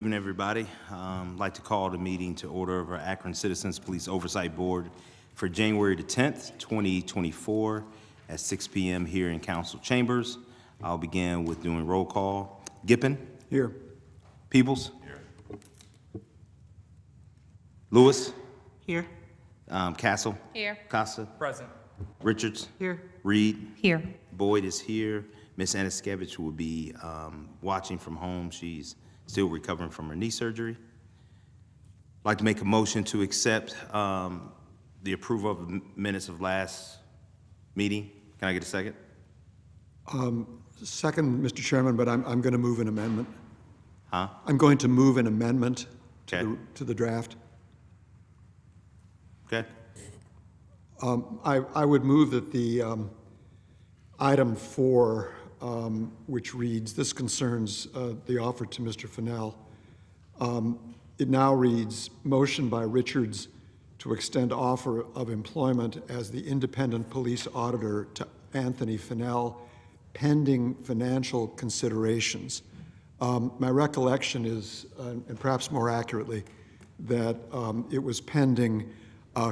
Good evening, everybody. I'd like to call the meeting to order of our Akron Citizens Police Oversight Board for January the 10th, 2024 at 6 p.m. here in Council Chambers. I'll begin with doing roll call. Gippin? Here. Peebles? Here. Lewis? Here. Castle? Here. Costa? Present. Richards? Here. Reed? Here. Boyd is here. Ms. Aniskevich will be watching from home. She's still recovering from her knee surgery. I'd like to make a motion to accept the approval of the minutes of last meeting. Can I get a second? Second, Mr. Chairman, but I'm going to move an amendment. Huh? I'm going to move an amendment Okay. to the draft. Okay. I would move that the item 4, which reads, this concerns the offer to Mr. Fennell. It now reads, motion by Richards to extend offer of employment as the independent police auditor to Anthony Fennell, pending financial considerations. My recollection is, and perhaps more accurately, that it was pending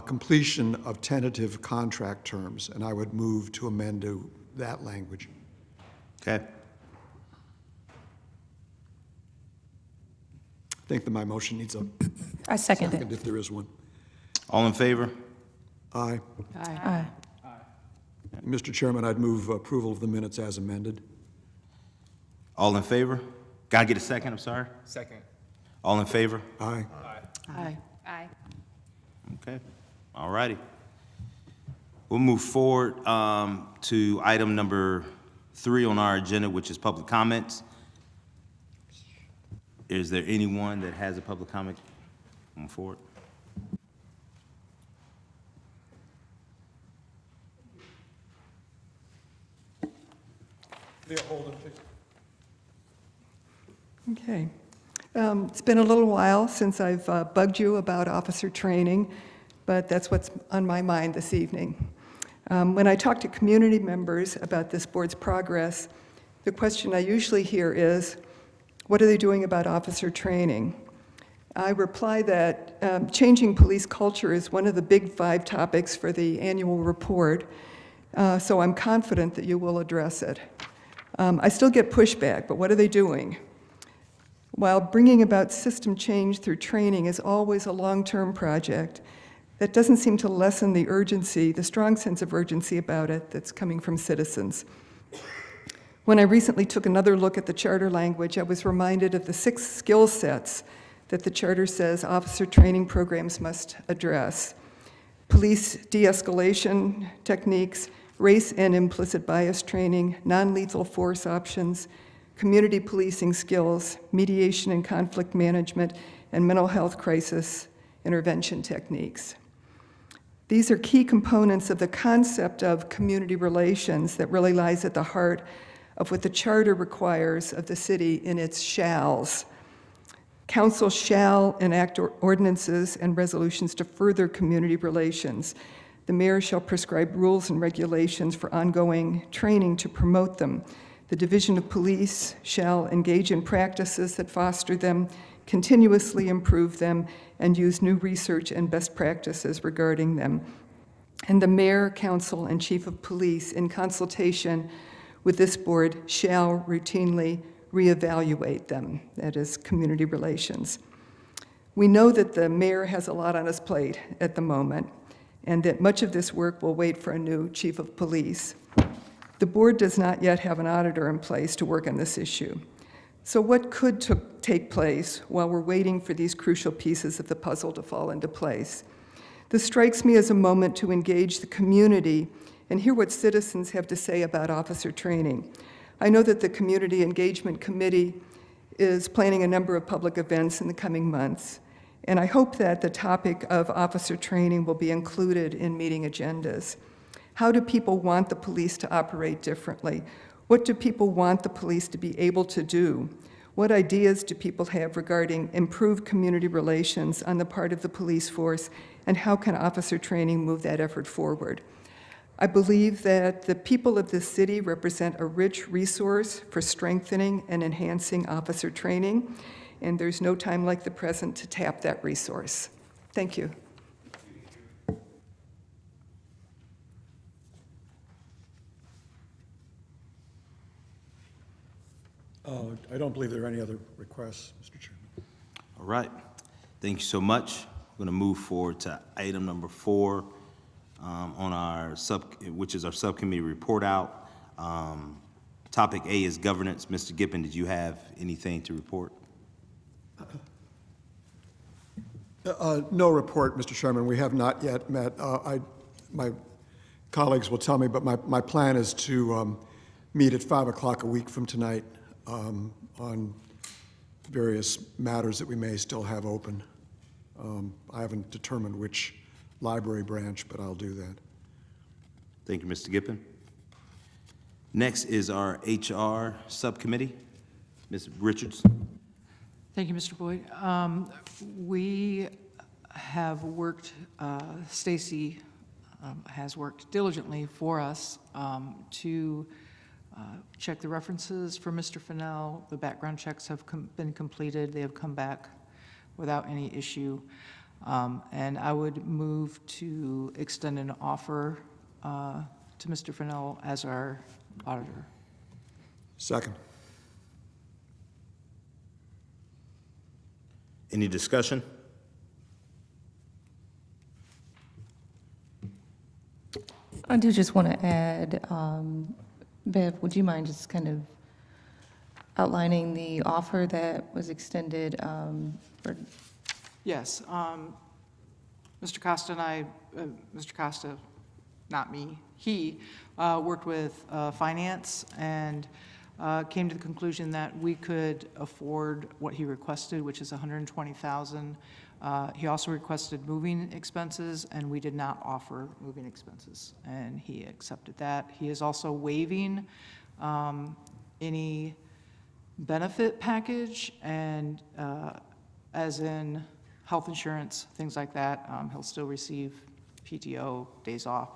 completion of tentative contract terms, and I would move to amend to that language. Okay. I think that my motion needs a I second second if there is one. All in favor? Aye. Aye. Mr. Chairman, I'd move approval of the minutes as amended. All in favor? Gotta get a second, I'm sorry. Second. All in favor? Aye. Aye. Aye. Okay. All righty. We'll move forward to item number 3 on our agenda, which is public comments. Is there anyone that has a public comment? Come forward. Okay. It's been a little while since I've bugged you about officer training, but that's what's on my mind this evening. When I talk to community members about this board's progress, the question I usually hear is, what are they doing about officer training? I reply that changing police culture is one of the big 5 topics for the annual report, so I'm confident that you will address it. I still get pushback, but what are they doing? While bringing about system change through training is always a long-term project, that doesn't seem to lessen the urgency, the strong sense of urgency about it that's coming from citizens. When I recently took another look at the charter language, I was reminded of the 6 skill sets that the charter says officer training programs must address: police de-escalation techniques, race and implicit bias training, non-lethal force options, community policing skills, mediation and conflict management, and mental health crisis intervention techniques. These are key components of the concept of community relations that really lies at the heart of what the charter requires of the city in its shalls. Council shall enact ordinances and resolutions to further community relations. The mayor shall prescribe rules and regulations for ongoing training to promote them. The Division of Police shall engage in practices that foster them, continuously improve them, and use new research and best practices regarding them. And the mayor, council, and chief of police, in consultation with this board, shall routinely reevaluate them. That is community relations. We know that the mayor has a lot on his plate at the moment, and that much of this work will wait for a new chief of police. The board does not yet have an auditor in place to work on this issue. So what could take place while we're waiting for these crucial pieces of the puzzle to fall into place? This strikes me as a moment to engage the community and hear what citizens have to say about officer training. I know that the Community Engagement Committee is planning a number of public events in the coming months, and I hope that the topic of officer training will be included in meeting agendas. How do people want the police to operate differently? What do people want the police to be able to do? What ideas do people have regarding improved community relations on the part of the police force, and how can officer training move that effort forward? I believe that the people of this city represent a rich resource for strengthening and enhancing officer training, and there's no time like the present to tap that resource. Thank you. I don't believe there are any other requests, Mr. Chairman. All right. Thank you so much. We're going to move forward to item number 4 on our which is our subcommittee report out. Topic A is governance. Mr. Gippen, did you have anything to report? No report, Mr. Chairman. We have not yet met. My colleagues will tell me, but my plan is to meet at 5 o'clock a week from tonight on various matters that we may still have open. I haven't determined which library branch, but I'll do that. Thank you, Mr. Gippen. Next is our HR subcommittee. Ms. Richards. Thank you, Mr. Boyd. We have worked, Stacy has worked diligently for us to check the references for Mr. Fennell. The background checks have been completed. They have come back without any issue. And I would move to extend an offer to Mr. Fennell as our auditor. Second. Any discussion? I do just want to add, Bev, would you mind just kind of outlining the offer that was extended? Yes, Mr. Costa and I, Mr. Costa, not me, he worked with finance and came to the conclusion that we could afford what he requested, which is $120,000. He also requested moving expenses, and we did not offer moving expenses, and he accepted that. He is also waiving any benefit package, and as in health insurance, things like that. He'll still receive PTO, days off,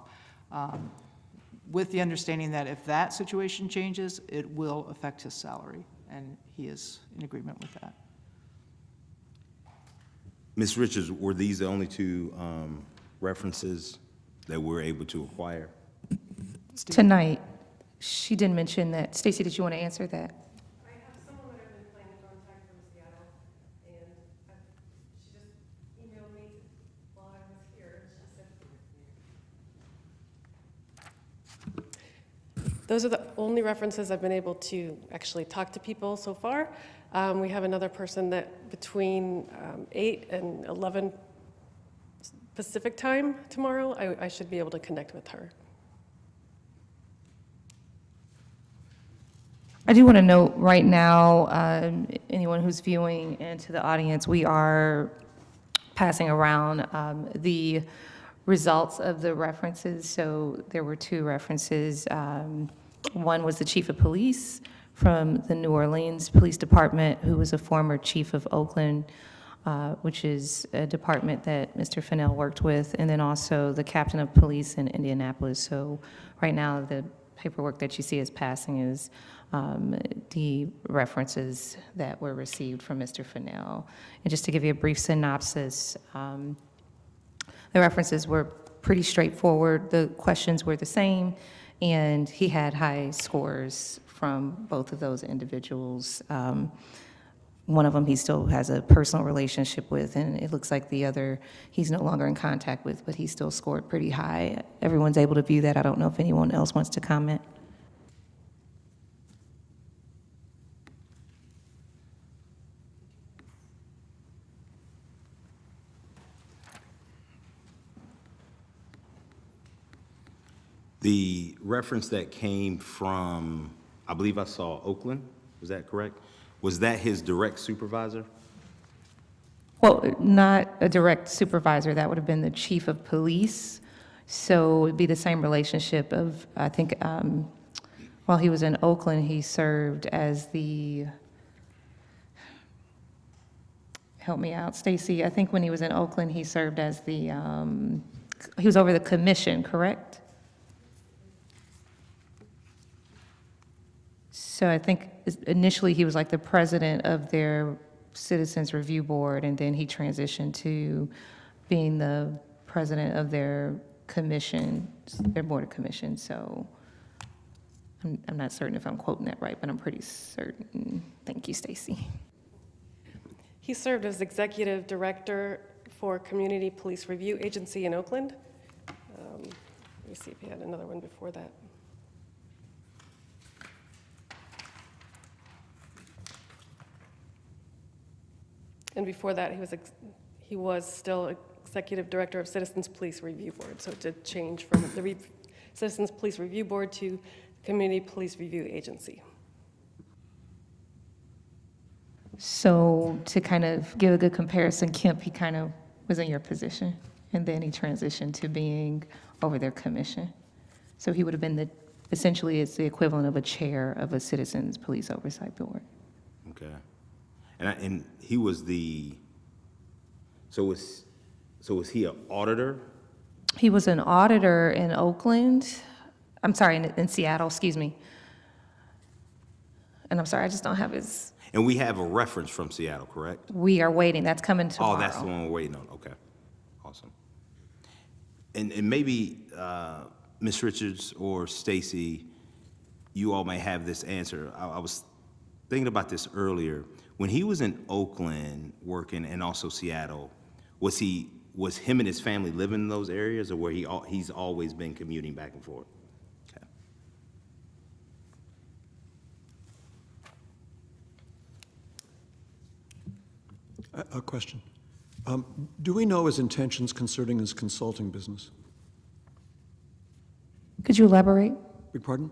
with the understanding that if that situation changes, it will affect his salary, and he is in agreement with that. Ms. Richards, were these the only 2 references that we're able to acquire? Tonight, she did mention that. Stacy, did you want to answer that? I have someone that I've been playing contact from Seattle, and she just emailed me while I was here. She said, those are the only references I've been able to actually talk to people so far. We have another person that between 8 and 11 Pacific time tomorrow, I should be able to connect with her. I do want to note right now, anyone who's viewing and to the audience, we are passing around the results of the references. So there were 2 references. One was the chief of police from the New Orleans Police Department, who was a former chief of Oakland, which is a department that Mr. Fennell worked with, and then also the captain of police in Indianapolis. So right now, the paperwork that you see is passing is the references that were received from Mr. Fennell. And just to give you a brief synopsis, the references were pretty straightforward. The questions were the same, and he had high scores from both of those individuals. One of them he still has a personal relationship with, and it looks like the other he's no longer in contact with, but he still scored pretty high. Everyone's able to view that. I don't know if anyone else wants to comment. The reference that came from, I believe I saw Oakland, was that correct? Was that his direct supervisor? Well, not a direct supervisor. That would have been the chief of police. So it'd be the same relationship of, I think, while he was in Oakland, he served as the, help me out, Stacy, I think when he was in Oakland, he served as the, he was over the commission, correct? So I think initially he was like the president of their Citizens Review Board, and then he transitioned to being the president of their commission, their Board of Commissions. So I'm not certain if I'm quoting that right, but I'm pretty certain. Thank you, Stacy. He served as executive director for Community Police Review Agency in Oakland. Let me see if he had another one before that. And before that, he was still executive director of Citizens Police Review Board. So it did change from the Citizens Police Review Board to Community Police Review Agency. So to kind of give a good comparison, Kemp, he kind of was in your position, and then he transitioned to being over their commission. So he would have been essentially it's the equivalent of a chair of a Citizens Police Oversight Board. Okay. And he was so was he an auditor? He was an auditor in Oakland, I'm sorry, in Seattle, excuse me. And I'm sorry, I just don't have his, And we have a reference from Seattle, correct? we are waiting, that's coming tomorrow. Oh, that's the one we're waiting on, okay. Awesome. And maybe, Ms. Richards or Stacy, you all may have this answer. I was thinking about this earlier. When he was in Oakland working and also Seattle, was him and his family living in those areas, or where he's always been commuting back and forth? Okay. A question. Do we know his intentions concerning his consulting business? Could you elaborate? Beg pardon?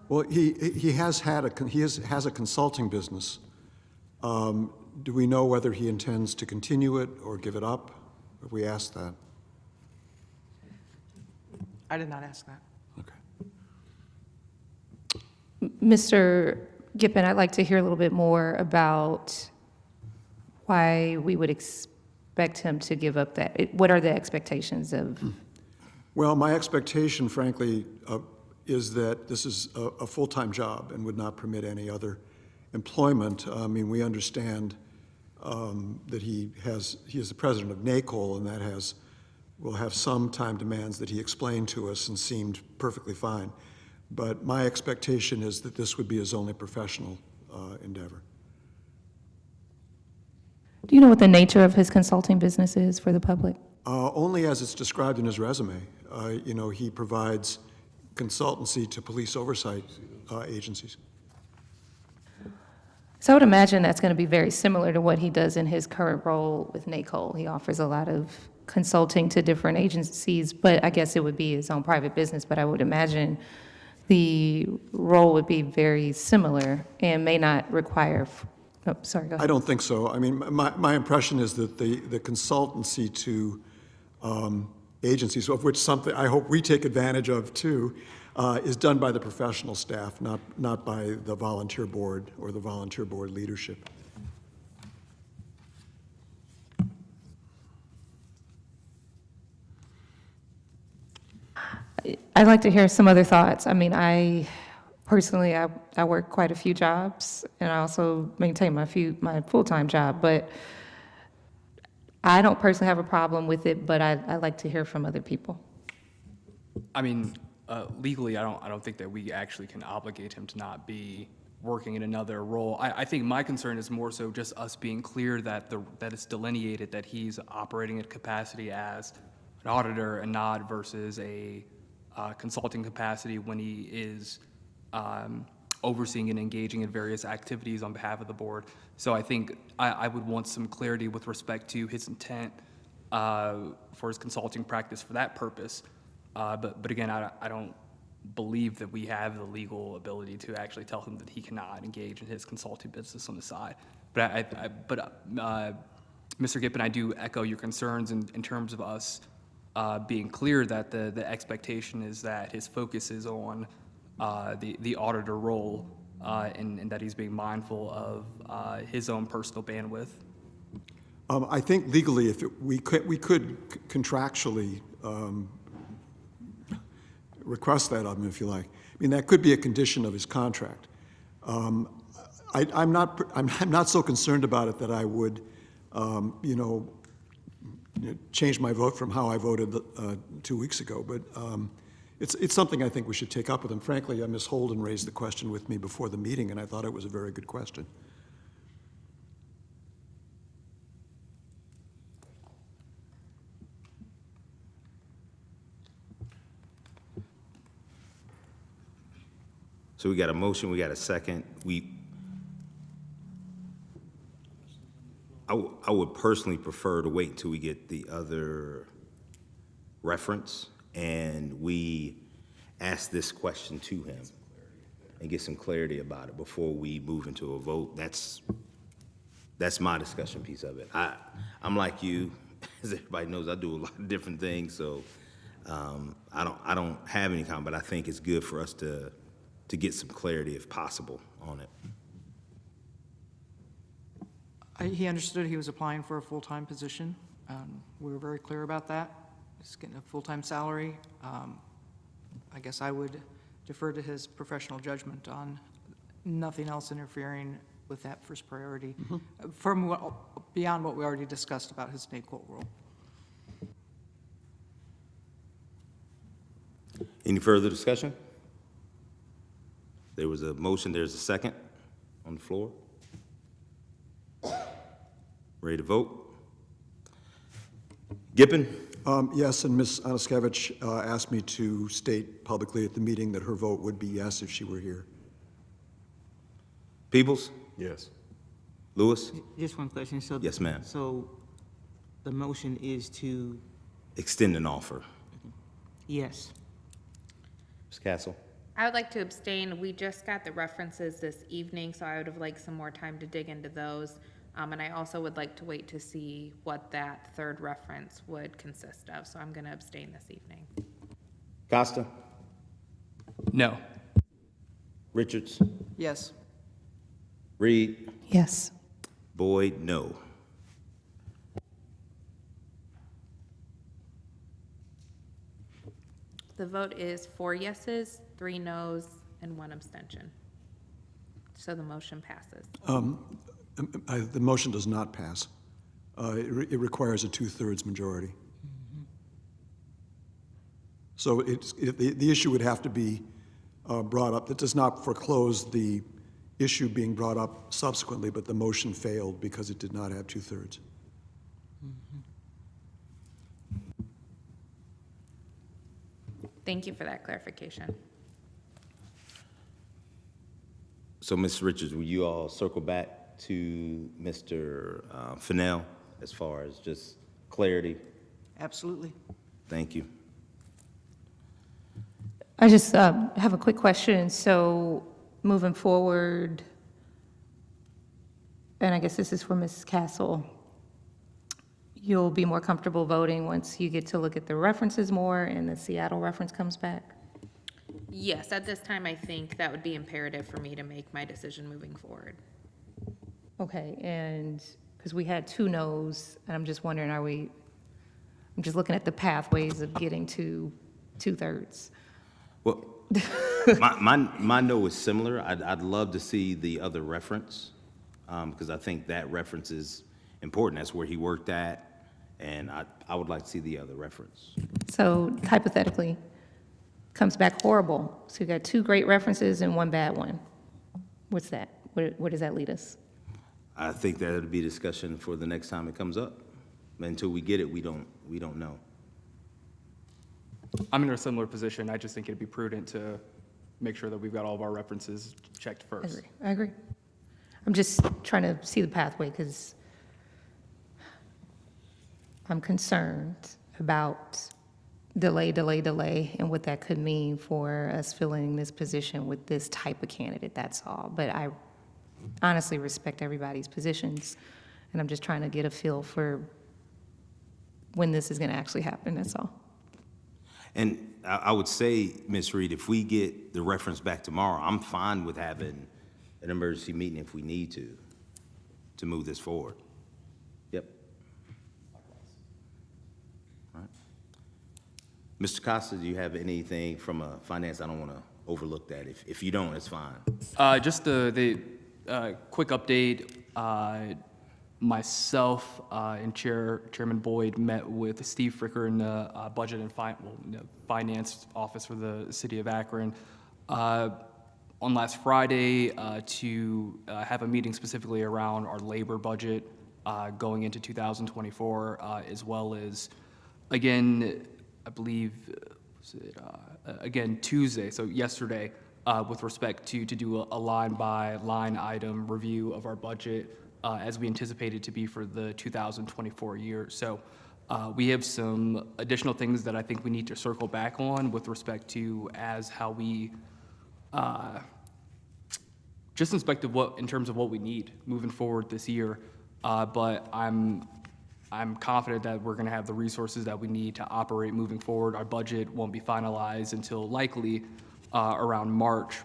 Well, he has a consulting business. Do we know whether he intends to continue it or give it up? Have we asked that? I did not ask that. Okay. Mr. Gippen, I'd like to hear a little bit more about why we would expect him to give up that. What are the expectations of? Well, my expectation, frankly, is that this is a full-time job and would not permit any other employment. I mean, we understand that he is the president of NACOL, and that will have some time demands that he explained to us and seemed perfectly fine. But my expectation is that this would be his only professional endeavor. Do you know what the nature of his consulting business is for the public? Only as it's described in his resume. He provides consultancy to police oversight agencies. So I would imagine that's going to be very similar to what he does in his current role with NACOL. He offers a lot of consulting to different agencies, but I guess it would be his own private business. But I would imagine the role would be very similar and may not require, oh, sorry, go ahead. I don't think so. I mean, my impression is that the consultancy to agencies, of which something I hope we take advantage of too, is done by the professional staff, not by the volunteer board or the volunteer board leadership. I'd like to hear some other thoughts. I mean, I personally work quite a few jobs, and I also maintain my full-time job, but I don't personally have a problem with it, but I'd like to hear from other people. I mean, legally, I don't think that we actually can obligate him to not be working in another role. I think my concern is more so just us being clear that it's delineated that he's operating at capacity as an auditor and not versus a consulting capacity when he is overseeing and engaging in various activities on behalf of the board. So I think I would want some clarity with respect to his intent for his consulting practice for that purpose. But again, I don't believe that we have the legal ability to actually tell him that he cannot engage in his consulting business on the side. But Mr. Gippen, I do echo your concerns in terms of us being clear that the expectation is that his focus is on the auditor role and that he's being mindful of his own personal bandwidth. I think legally, we could contractually request that of him, if you like. I mean, that could be a condition of his contract. I'm not so concerned about it that I would, change my vote from how I voted 2 weeks ago, but it's something I think we should take up with them. Frankly, Ms. Holden raised the question with me before the meeting, and I thought it was a very good question. So we got a motion, we got a second. I would personally prefer to wait until we get the other reference and we ask this question to him and get some clarity about it before we move into a vote. That's my discussion piece of it. I'm like you, as everybody knows, I do a lot of different things, so I don't have any comment, but I think it's good for us to get some clarity if possible on it. He understood he was applying for a full-time position. We were very clear about that. He's getting a full-time salary. I guess I would defer to his professional judgment on nothing else interfering with that first priority beyond what we already discussed about his NACOLT role. Any further discussion? There was a motion, there's a second on the floor. Ready to vote? Gippin? Yes, and Ms. Anaskevich asked me to state publicly at the meeting that her vote would be yes if she were here. Peoples? Yes. Lewis? Just one question. So Yes, ma'am. So the motion is to, Extend an offer. yes. Ms. Castle? I would like to abstain. We just got the references this evening, so I would have liked some more time to dig into those. And I also would like to wait to see what that third reference would consist of, so I'm going to abstain this evening. Costa? No. Richards? Yes. Reed? Yes. Boyd? No. The vote is 4 yeses, 3 noes, and 1 abstention. So the motion passes. The motion does not pass. It requires a 2/3 majority. So the issue would have to be brought up. That does not foreclose the issue being brought up subsequently, but the motion failed because it did not have 2/3. Thank you for that clarification. So, Ms. Richards, will you all circle back to Mr. Fennell as far as just clarity? Absolutely. Thank you. I just have a quick question. So moving forward, and I guess this is for Ms. Castle, you'll be more comfortable voting once you get to look at the references more and the Seattle reference comes back? Yes, at this time, I think that would be imperative for me to make my decision moving forward. Okay, and because we had 2 no's, and I'm just wondering, I'm just looking at the pathways of getting to 2/3. Well, my no is similar. I'd love to see the other reference because I think that reference is important. That's where he worked at, and I would like to see the other reference. So hypothetically, comes back horrible. So you got 2 great references and 1 bad one. What's that? Where does that lead us? I think that'll be a discussion for the next time it comes up. Until we get it, we don't know. I'm in a similar position. I just think it'd be prudent to make sure that we've got all of our references checked first. I agree. I'm just trying to see the pathway because I'm concerned about delay, and what that could mean for us filling this position with this type of candidate, that's all. But I honestly respect everybody's positions, and I'm just trying to get a feel for when this is going to actually happen, that's all. And I would say, Ms. Reed, if we get the reference back tomorrow, I'm fine with having an emergency meeting if we need to move this forward. Yep. All right. Mr. Costa, do you have anything from finance? I don't want to overlook that. If you don't, it's fine. Just the quick update. Myself and Chairman Boyd met with Steve Fricker in the Budget and Finance Office for the City of Akron on last Friday to have a meeting specifically around our labor budget going into 2024, as well as, again, I believe, again, Tuesday, so yesterday, with respect to do a line-by-line item review of our budget as we anticipated to be for the 2024 year. So we have some additional things that I think we need to circle back on with respect to how we just inspect in terms of what we need moving forward this year. But I'm confident that we're going to have the resources that we need to operate moving forward. Our budget won't be finalized until likely around March.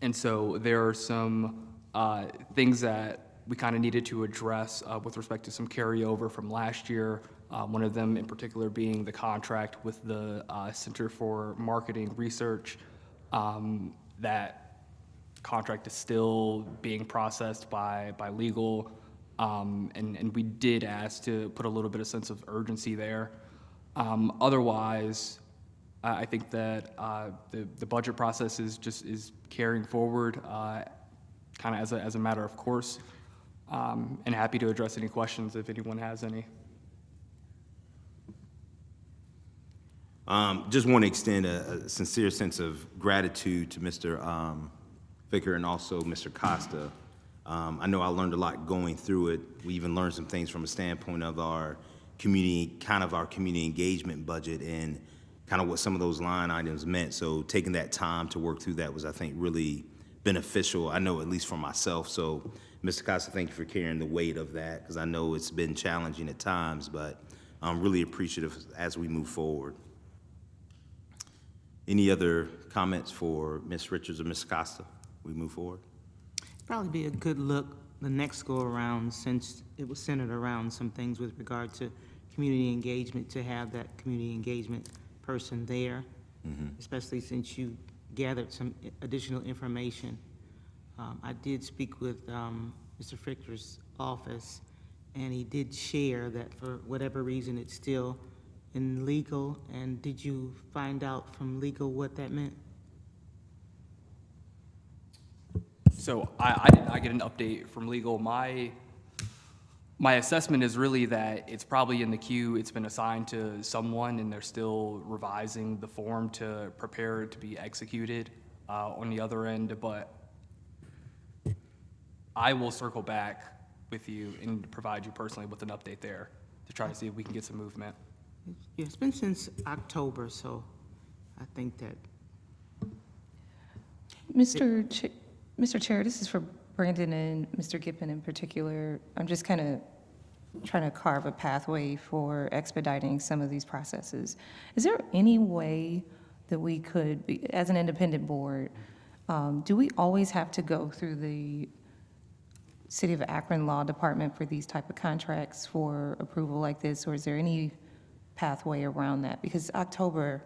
And so there are some things that we kind of needed to address with respect to some carryover from last year. One of them in particular being the contract with the Center for Marketing Research. That contract is still being processed by legal. And we did ask to put a little bit of sense of urgency there. Otherwise, I think that the budget process is carrying forward kind of as a matter of course, and happy to address any questions if anyone has any. Just want to extend a sincere sense of gratitude to Mr. Vicker and also Mr. Costa. I know I learned a lot going through it. We even learned some things from a standpoint of our community engagement budget and kind of what some of those line items meant. So taking that time to work through that was, I think, really beneficial. I know at least for myself. So Mr. Costa, thank you for carrying the weight of that, because I know it's been challenging at times, but I'm really appreciative as we move forward. Any other comments for Ms. Richards or Ms. Costa? We move forward. Probably be a good look the next go around, since it was centered around some things with regard to community engagement, to have that community engagement person there, especially since you gathered some additional information. I did speak with Mr. Fricker's office, and he did share that for whatever reason it's still in legal. And did you find out from legal what that meant? So I did not get an update from legal. My assessment is really that it's probably in the queue. It's been assigned to someone, and they're still revising the form to prepare it to be executed on the other end. But I will circle back with you and provide you personally with an update there to try to see if we can get some movement. Yeah, it's been since October, so I think that. Mr. Chair, this is for Brandon and Mr. Gippen in particular. I'm just kind of trying to carve a pathway for expediting some of these processes. Is there any way that we could, as an independent board, do we always have to go through the City of Akron Law Department for these type of contracts for approval like this, or is there any pathway around that? Because October,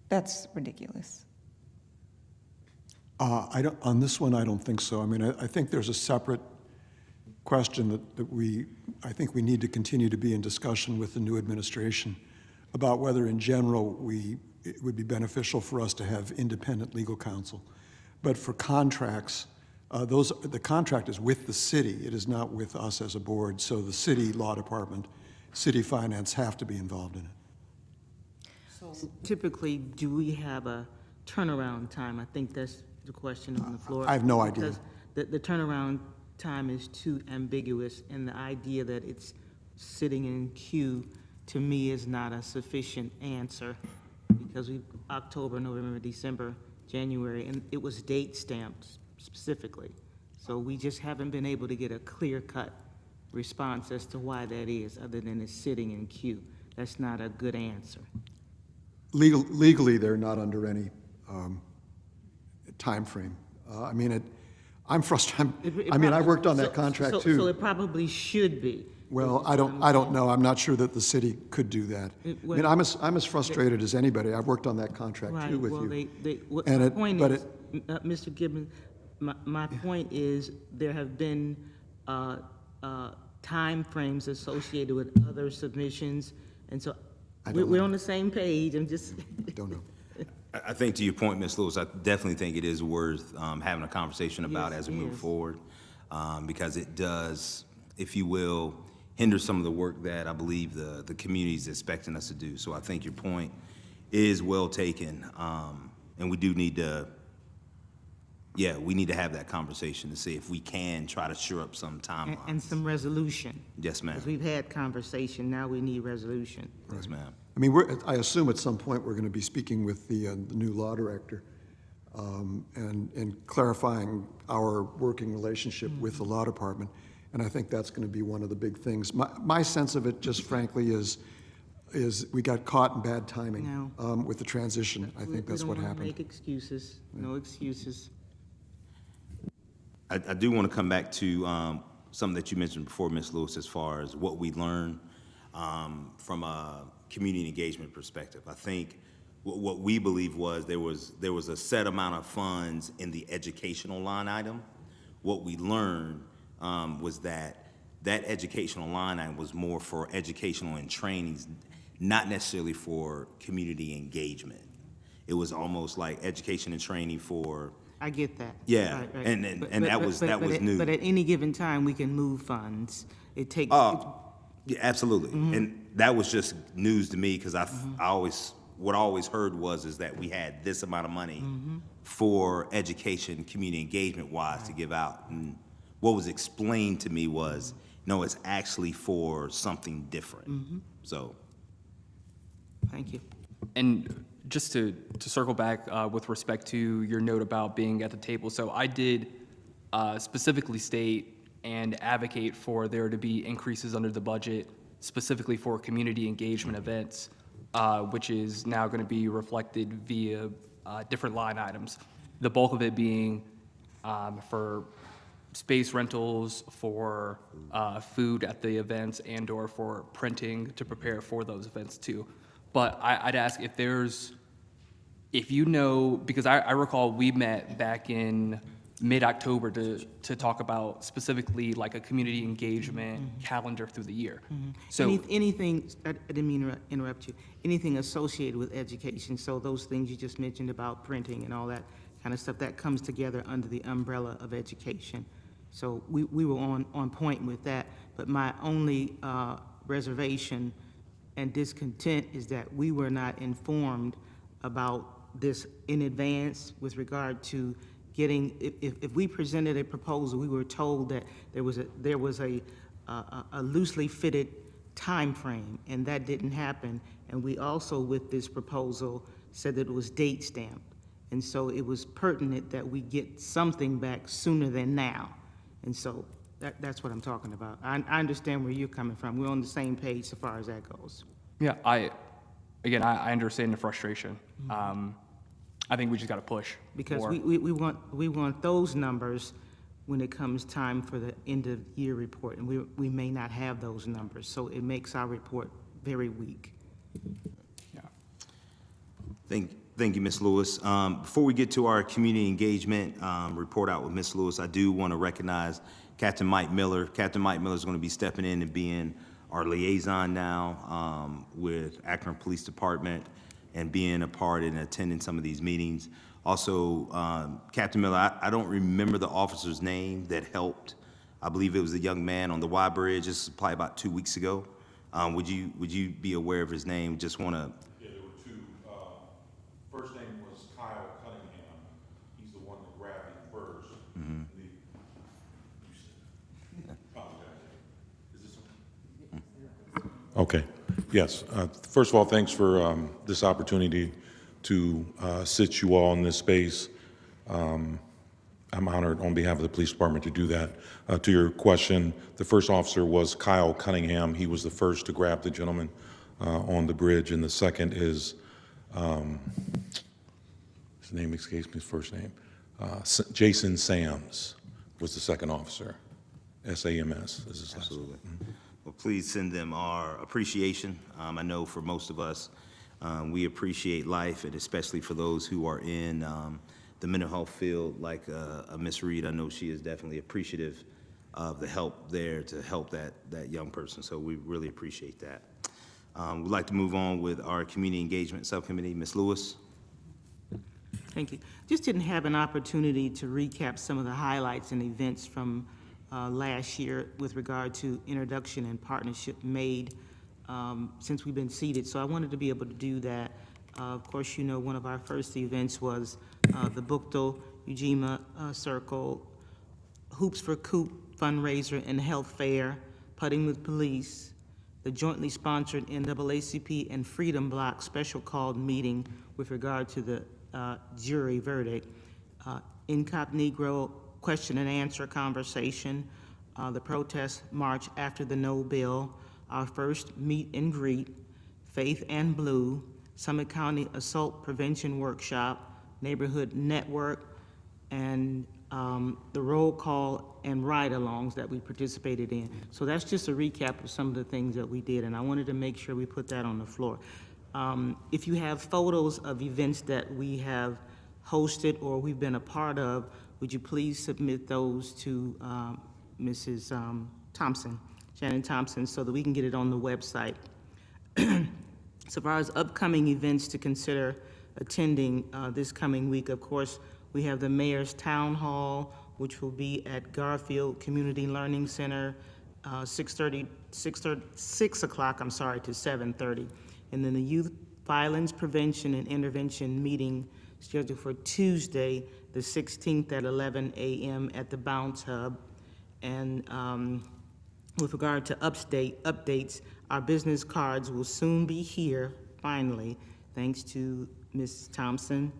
that's ridiculous. On this one, I don't think so. I mean, I think there's a separate question that I think we need to continue to be in discussion with the new administration about whether in general it would be beneficial for us to have independent legal counsel. But for contracts, the contract is with the city. It is not with us as a board. So the city law department, city finance have to be involved in it. So typically, do we have a turnaround time? I think that's the question on the floor. I have no idea. Because the turnaround time is too ambiguous, and the idea that it's sitting in queue, to me, is not a sufficient answer, because October, November, December, January, and it was date stamped specifically. So we just haven't been able to get a clear-cut response as to why that is, other than it's sitting in queue. That's not a good answer. Legally, they're not under any time frame. I mean, I'm frustrated. I worked on that contract too. So it probably should be. Well, I don't know. I'm not sure that the city could do that. I mean, I'm as frustrated as anybody. I've worked on that contract too with you. The point is, Mr. Gibbons, my point is, there have been timeframes associated with other submissions, and so we're on the same page. I'm just. Don't know. I think to your point, Ms. Lewis, I definitely think it is worth having a conversation about Yes, as we it move is. forward, because it does, if you will, hinder some of the work that I believe the community is expecting us to do. So I think your point is well taken, and we do need to, we need to have that conversation to see if we can try to shore up some timelines. And some resolution. Yes, ma'am. Because we've had conversation, now we need resolution. Yes, ma'am. I mean, I assume at some point we're going to be speaking with the new law director and clarifying our working relationship with the law department. And I think that's going to be one of the big things. My sense of it, just frankly, is we got caught in bad timing with the transition. I think that's what We don't happened. want to make excuses, no excuses. I do want to come back to something that you mentioned before, Ms. Lewis, as far as what we learned from a community engagement perspective. I think what we believe was there was a set amount of funds in the educational line item. What we learned was that educational line item was more for educational and trainings, not necessarily for community engagement. It was almost like education and training for. I get that. Yeah, Right, right. and that was new. But at any given time, we can move funds. It takes. Yeah, absolutely. And that was just news to me because what I always heard is that we had this amount of money for education, community engagement wise to give out. And what was explained to me was, no, it's actually for something different. So. Thank you. And just to circle back with respect to your note about being at the table, so I did specifically state and advocate for there to be increases under the budget specifically for community engagement events, which is now going to be reflected via different line items. The bulk of it being for space rentals, for food at the events, and/or for printing to prepare for those events too. But I'd ask if you know, because I recall we met back in mid-October to talk about specifically like a community engagement calendar through the year. So Anything, I didn't mean to interrupt you, anything associated with education, so those things you just mentioned about printing and all that kind of stuff, that comes together under the umbrella of education. So we were on point with that, but my only reservation and discontent is that we were not informed about this in advance with regard to getting, if we presented a proposal, we were told that there was a loosely fitted time frame, and that didn't happen. And we also, with this proposal, said that it was date stamped. And so it was pertinent that we get something back sooner than now. And so that's what I'm talking about. I understand where you're coming from. We're on the same page so far as that goes. yeah, I understand the frustration. I think we just got to push Because more. we want those numbers when it comes time for the end of year report, and we may not have those numbers, so it makes our report very weak. Yeah. Thank you, Ms. Lewis. Before we get to our community engagement report out with Ms. Lewis, I do want to recognize Captain Mike Miller. Captain Mike Miller is going to be stepping in and being our liaison now with Akron Police Department and being a part and attending some of these meetings. Also, Captain Miller, I don't remember the officer's name that helped. I believe it was a young man on the Y Bridge. This is probably about 2 weeks ago. Would you be aware of his name? Just want to. Yeah, there were two. First name was Kyle Cunningham. He's the one that grabbed him first. Okay. Yes. First of all, thanks for this opportunity to sit you all in this space. I'm honored on behalf of the police department to do that. To your question, the first officer was Kyle Cunningham. He was the first to grab the gentleman on the bridge, and the second is, his name escapes me, his first name, Jason Sams was the second officer. S-A-M-S is his last name. Absolutely. Well, please send them our appreciation. I know for most of us, we appreciate life, and especially for those who are in the mental health field, like Ms. Reed. I know she is definitely appreciative of the help there to help that young person, so we really appreciate that. We'd like to move on with our Community Engagement Subcommittee. Ms. Lewis? Thank you. Just didn't have an opportunity to recap some of the highlights and events from last year with regard to introduction and partnership made since we've been seated. So I wanted to be able to do that. Of course, you know, one of our first events was the Bukto Ujima Circle, Hoops for Coop fundraiser and health fair, Putting with Police, the jointly sponsored NAACP and Freedom Bloc special called meeting with regard to the jury verdict, Incognito question and answer conversation, the protest march after the no bill, our first meet and greet, Faith and Blue, Summit County Assault Prevention Workshop, Neighborhood Network, and the roll call and ride-alongs that we participated in. So that's just a recap of some of the things that we did, and I wanted to make sure we put that on the floor. If you have photos of events that we have hosted or we've been a part of, would you please submit those to Mrs. Thompson, Shannon Thompson, so that we can get it on the website. So far as upcoming events to consider attending this coming week, of course, we have the Mayor's Town Hall, which will be at Garfield Community Learning Center, 6 o'clock, to 7:30. And then the Youth Violence Prevention and Intervention meeting scheduled for Tuesday, the 16th at 11 a.m. at the Bounce Hub. And with regard to updates, our business cards will soon be here, finally, thanks to Ms. Thompson.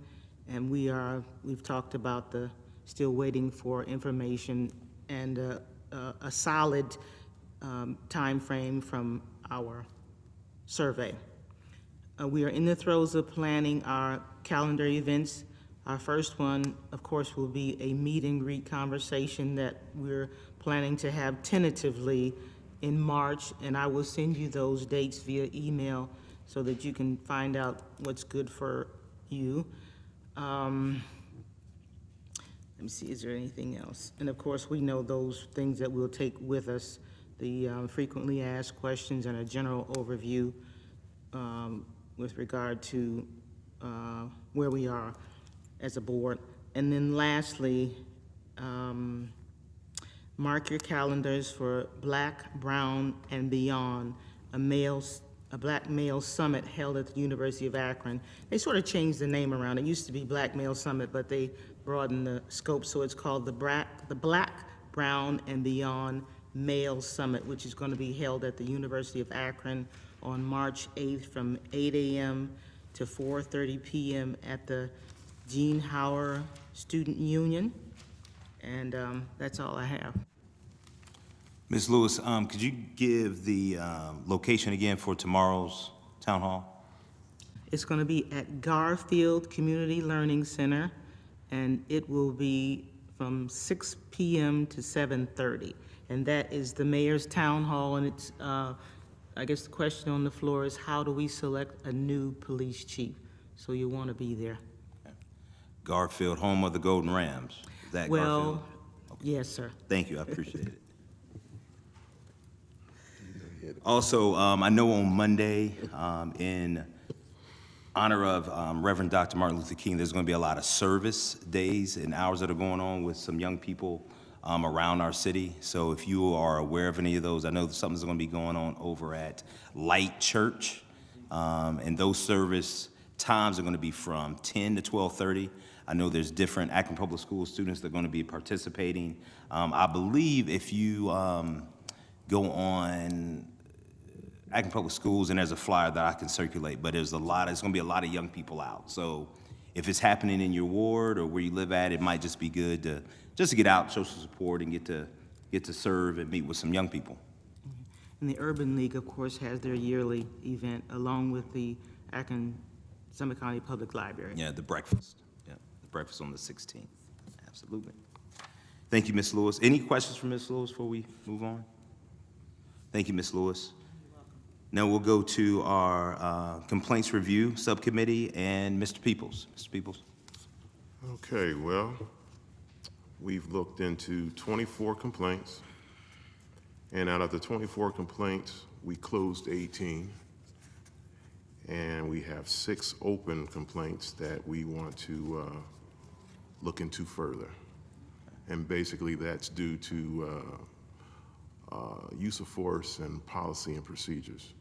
And we've talked about still waiting for information and a solid time frame from our survey. We are in the throes of planning our calendar events. Our first one, of course, will be a meet and greet conversation that we're planning to have tentatively in March, and I will send you those dates via email so that you can find out what's good for you. Let me see, is there anything else? And of course, we know those things that we'll take with us, the frequently asked questions and a general overview with regard to where we are as a board. And then lastly, mark your calendars for Black, Brown, and Beyond, a Black Male Summit held at the University of Akron. They sort of changed the name around. It used to be Black Male Summit, but they broadened the scope, so it's called the Black, Brown, and Beyond Male Summit, which is going to be held at the University of Akron on March 8th from 8 a.m. to 4:30 p.m. at the Gene Hauer Student Union. And that's all I have. Ms. Lewis, could you give the location again for tomorrow's town hall? It's going to be at Garfield Community Learning Center, and it will be from 6 p.m. to 7:30. And that is the Mayor's Town Hall, and it's, I guess the question on the floor is, how do we select a new police chief? So you want to be there. Garfield, home of the Golden Rams. Is that Garfield? Yes, sir. Thank you, I appreciate it. Also, I know on Monday, in honor of Reverend Dr. Martin Luther King, there's going to be a lot of service days and hours that are going on with some young people around our city. So if you are aware of any of those, I know something's going to be going on over at Light Church. And those service times are going to be from 10 to 12:30. I know there's different Akron Public School students that are going to be participating. I believe if you go on Akron Public Schools, and there's a flyer that I can circulate, but it's going to be a lot of young people out. So if it's happening in your ward or where you live at, it might just be good to get out, show some support, and get to serve and meet with some young people. And the Urban League, of course, has their yearly event along with the Akron Summit County Public Library. Yeah, the breakfast. Yeah, the breakfast on the 16th. Absolutely. Thank you, Ms. Lewis. Any questions for Ms. Lewis before we move on? Thank you, Ms. Lewis. Now we'll go to our Complaints Review Subcommittee and Mr. Peoples. Mr. Peoples. Okay, well, we've looked into 24 complaints, and out of the 24 complaints, we closed 18, and we have 6 open complaints that we want to look into further. And basically, that's due to use of force and policy and procedures.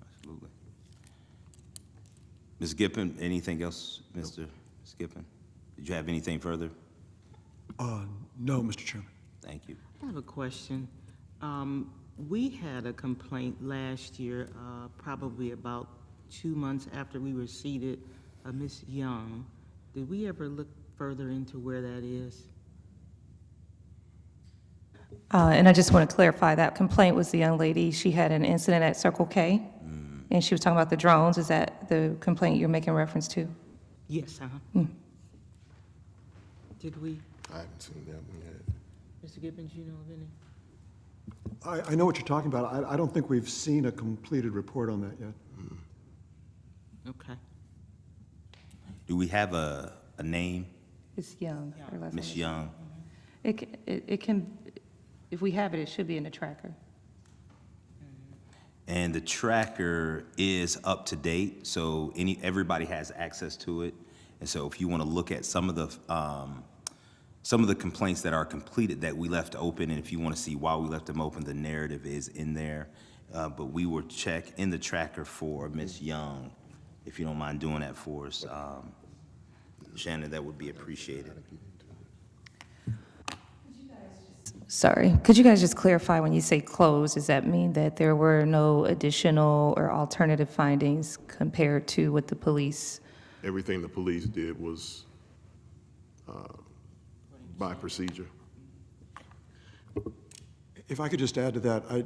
Absolutely. Ms. Gippen, anything else, Mr. Gippen? Did you have anything further? No, Mr. Chairman. Thank you. I have a question. We had a complaint last year, probably about 2 months after we were seated, Ms. Young. Did we ever look further into where that is? And I just want to clarify, that complaint was the young lady, she had an incident at Circle K, and she was talking about the drones. Is that the complaint you're making reference to? Yes, Did we, I haven't seen that one yet. Mr. Gibbons, you know of any? I know what you're talking about. I don't think we've seen a completed report on that yet. Okay. Do we have a name, It's Young. her last name Ms. is- Young? It can, if we have it, it should be in the tracker. And the tracker is up to date, so everybody has access to it. And so if you want to look at some of the complaints that are completed that we left open, and if you want to see why we left them open, the narrative is in there. But we will check in the tracker for Ms. Young, if you don't mind doing that for us. Shannon, that would be appreciated. Sorry, could you guys just clarify when you say closed, does that mean that there were no additional or alternative findings compared to what the police? Everything the police did was by procedure. If I could just add to that,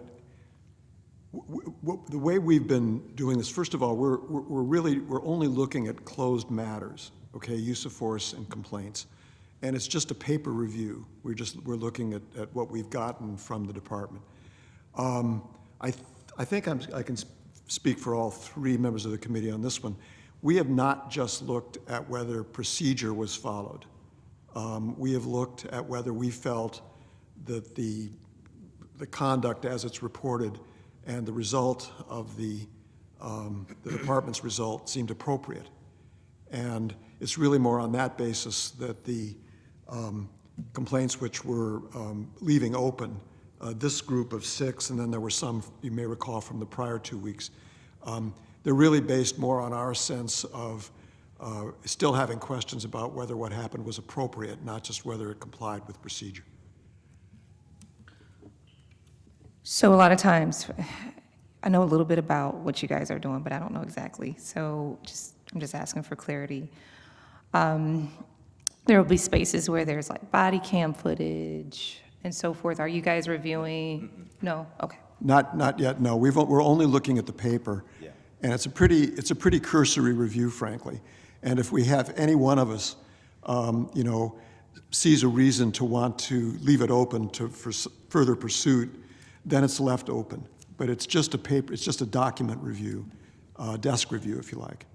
the way we've been doing this, first of all, we're only looking at closed matters, okay, use of force and complaints. And it's just a paper review. We're looking at what we've gotten from the department. I think I can speak for all 3 members of the committee on this one. We have not just looked at whether procedure was followed. We have looked at whether we felt that the conduct as it's reported and the result of the department's result seemed appropriate. And it's really more on that basis that the complaints which were leaving open, this group of 6, and then there were some, you may recall, from the prior 2 weeks, they're really based more on our sense of still having questions about whether what happened was appropriate, not just whether it complied with procedure. So a lot of times, I know a little bit about what you guys are doing, but I don't know exactly. So I'm just asking for clarity. There will be spaces where there's like body cam footage and so forth. Are you guys reviewing? No? Okay. Not yet, no. We're only looking at the paper. Yeah. And it's a pretty cursory review, frankly. And if we have any one of us, sees a reason to want to leave it open for further pursuit, then it's left open. But it's just a paper, it's just a document review, desk review, if you like.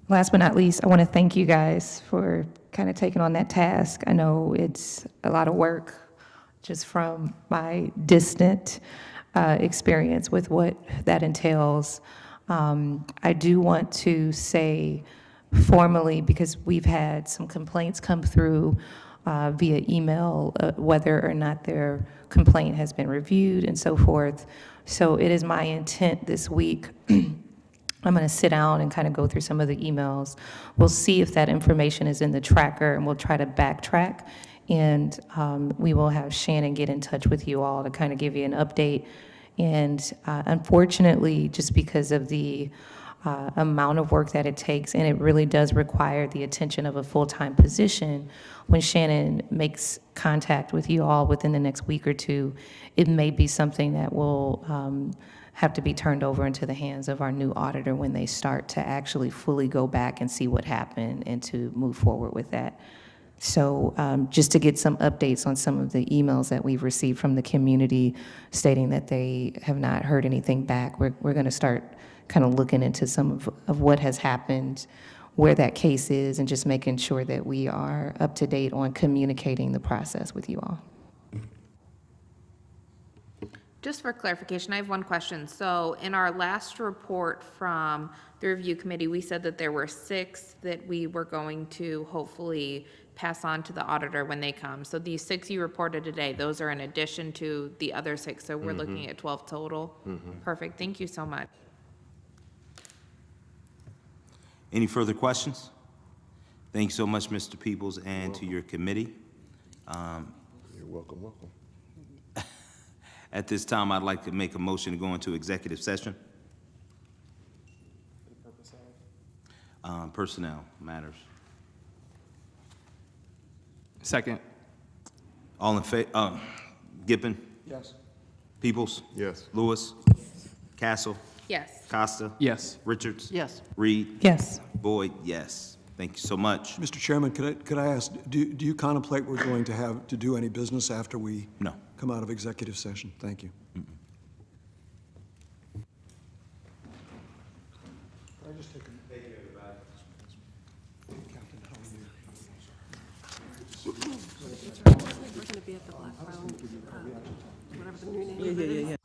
Last but not least, I want to thank you guys for kind of taking on that task. I know it's a lot of work just from my distant experience with what that entails. I do want to say formally, because we've had some complaints come through via email, whether or not their complaint has been reviewed and so forth. So it is my intent this week I'm going to sit down and kind of go through some of the emails. We'll see if that information is in the tracker, and we'll try to backtrack. And we will have Shannon get in touch with you all to kind of give you an update. And unfortunately, just because of the amount of work that it takes, and it really does require the attention of a full-time position, when Shannon makes contact with you all within the next week or two, it may be something that will have to be turned over into the hands of our new auditor when they start to actually fully go back and see what happened and to move forward with that. So just to get some updates on some of the emails that we've received from the community stating that they have not heard anything back, we're going to start kind of looking into some of what has happened where that case is and just making sure that we are up to date on communicating the process with you all. Just for clarification, I have one question. So in our last report from the review committee, we said that there were 6 that we were going to hopefully pass on to the auditor when they come. So these 6 you reported today, those are in addition to the other 6, so we're looking at 12 total? Perfect, thank you so much. Any further questions? Thank you so much, Mr. Peoples, and to your committee. You're welcome, welcome. At this time, I'd like to make a motion to go into executive session. Personnel matters. Second. All in favor, Gippon, Yes. Peoples, Yes. Lewis, Castle, Yes. Costa, Yes. Richards. Yes. Reed, Yes. Boyd, yes. Thank you so much. Mr. Chairman, could I ask, do you contemplate we're going to have to do any business after we No. come out of executive session? Thank you. Could I just take a... Thank you, everybody. Captain, how are you? We're going to be at the Black Brown, whatever the new name of it is.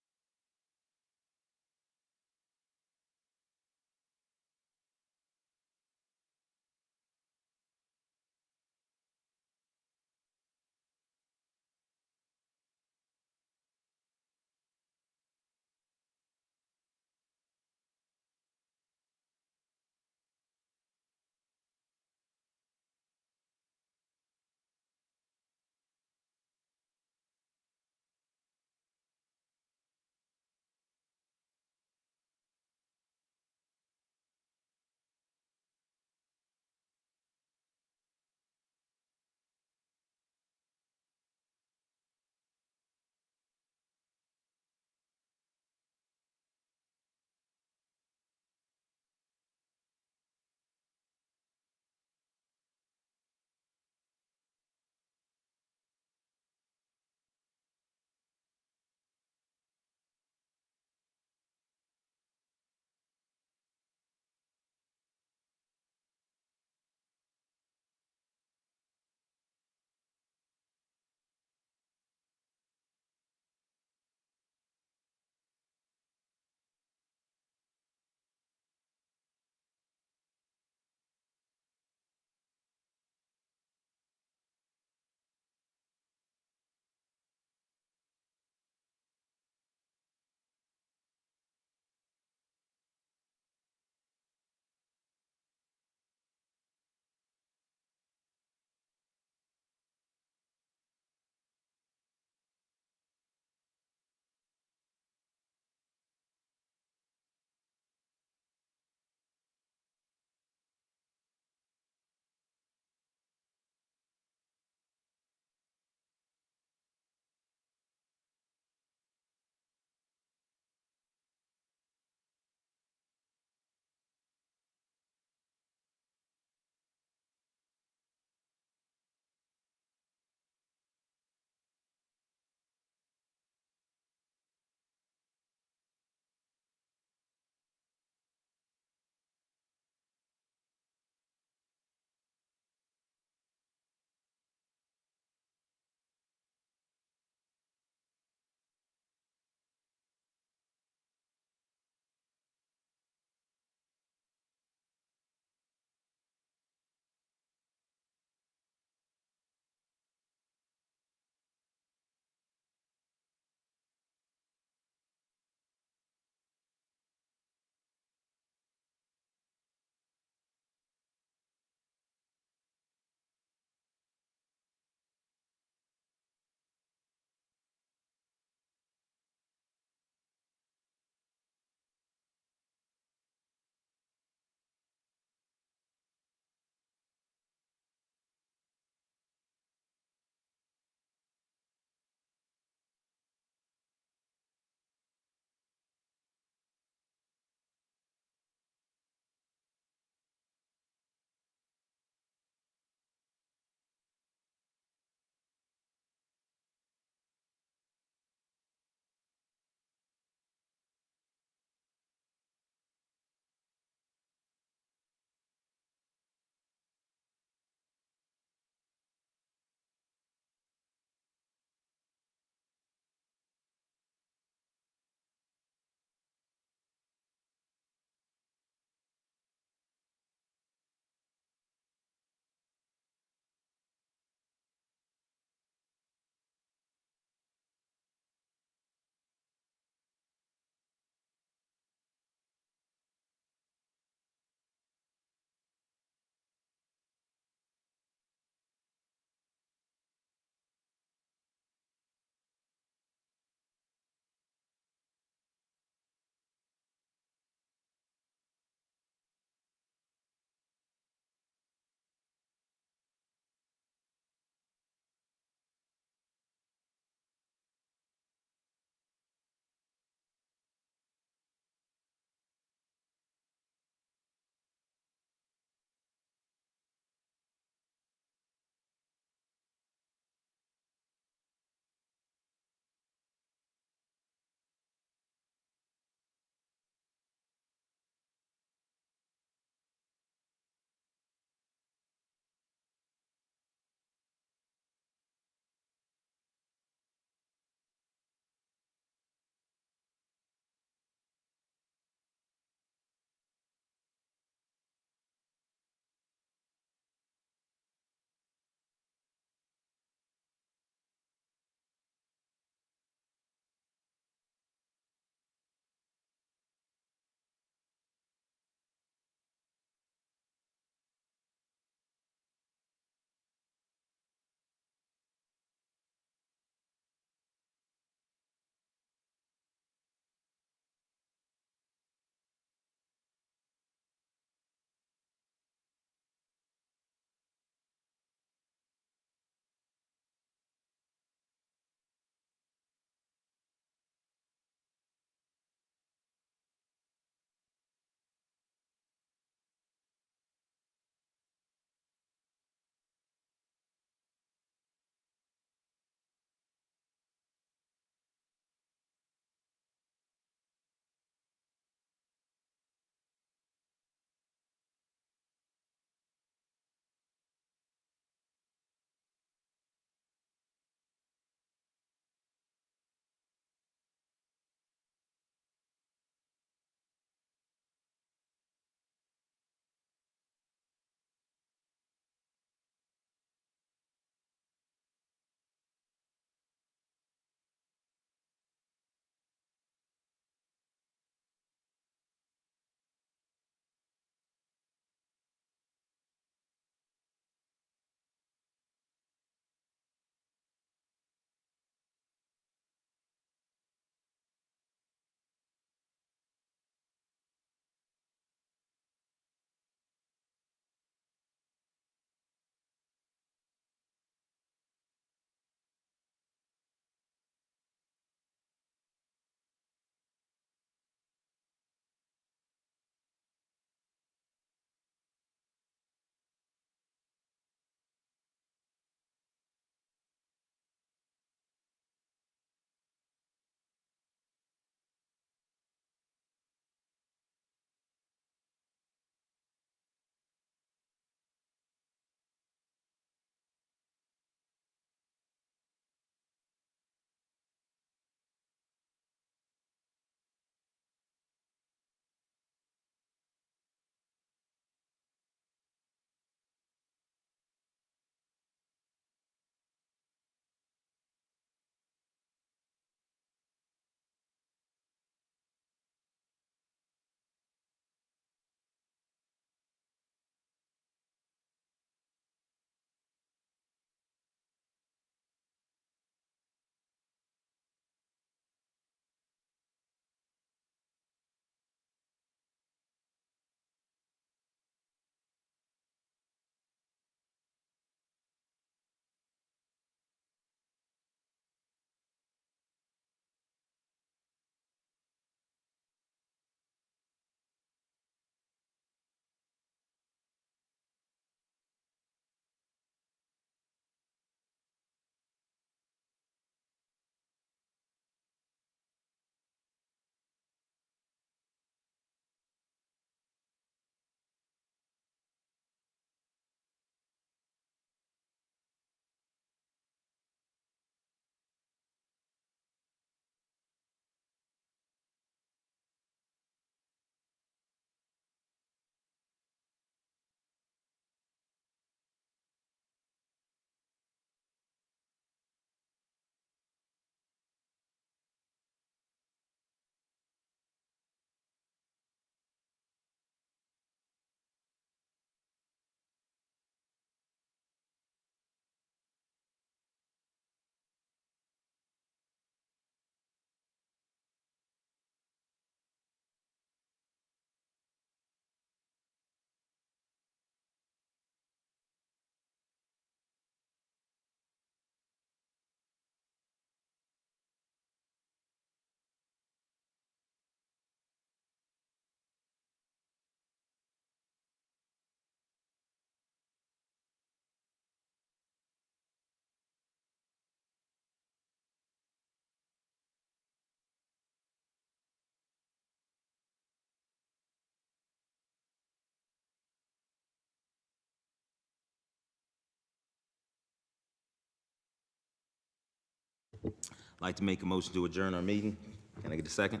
Like to make a motion to adjourn our meeting. Can I get a second?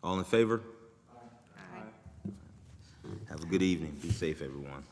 All in favor? Aye. Have a good evening. Be safe, everyone.